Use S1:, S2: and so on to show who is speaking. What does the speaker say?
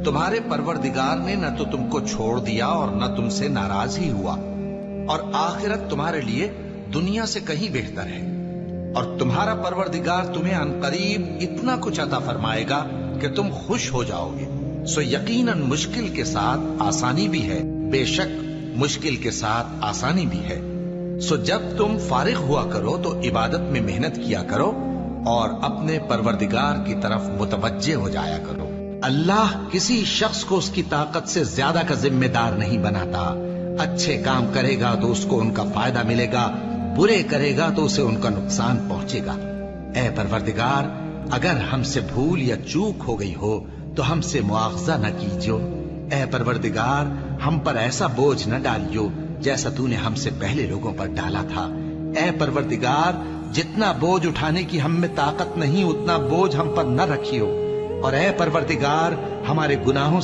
S1: تمہارے پروردگار نے نہ تو تم کو چھوڑ دیا اور نہ تم سے ناراض ہی ہوا، اور آخرت تمہارے لیے دنیا سے کہیں بہتر ہے، اور تمہارا پروردگار تمہیں عنقریب اتنا کچھ عطا فرمائے گا کہ تم خوش ہو جاؤ گے۔ سو یقیناً مشکل کے ساتھ آسانی بھی ہے، بے شک مشکل کے ساتھ آسانی بھی ہے۔ سو جب تم فارغ ہوا کرو تو عبادت میں محنت کیا کرو اور اپنے پروردگار کی طرف متوجہ ہو جایا کرو۔ اللہ کسی شخص کو اس کی طاقت سے زیادہ کا ذمہ دار نہیں بناتا۔ اچھے کام کرے گا تو اس کو ان کا فائدہ ملے گا، برے کرے گا تو اسے ان کا نقصان پہنچے گا۔ اے پروردگار، اگر ہم سے بھول یا چوک ہو گئی ہو تو ہم سے مواخذہ نہ کیجو۔ اے پروردگار، ہم پر ایسا بوجھ نہ ڈالیو جیسا تو نے ہم سے پہلے لوگوں پر ڈالا تھا۔ اے پروردگار، جتنا بوجھ اٹھانے کی ہم میں طاقت نہیں اتنا بوجھ ہم پر نہ رکھیو، اور اے پروردگار ہمارے گناہوں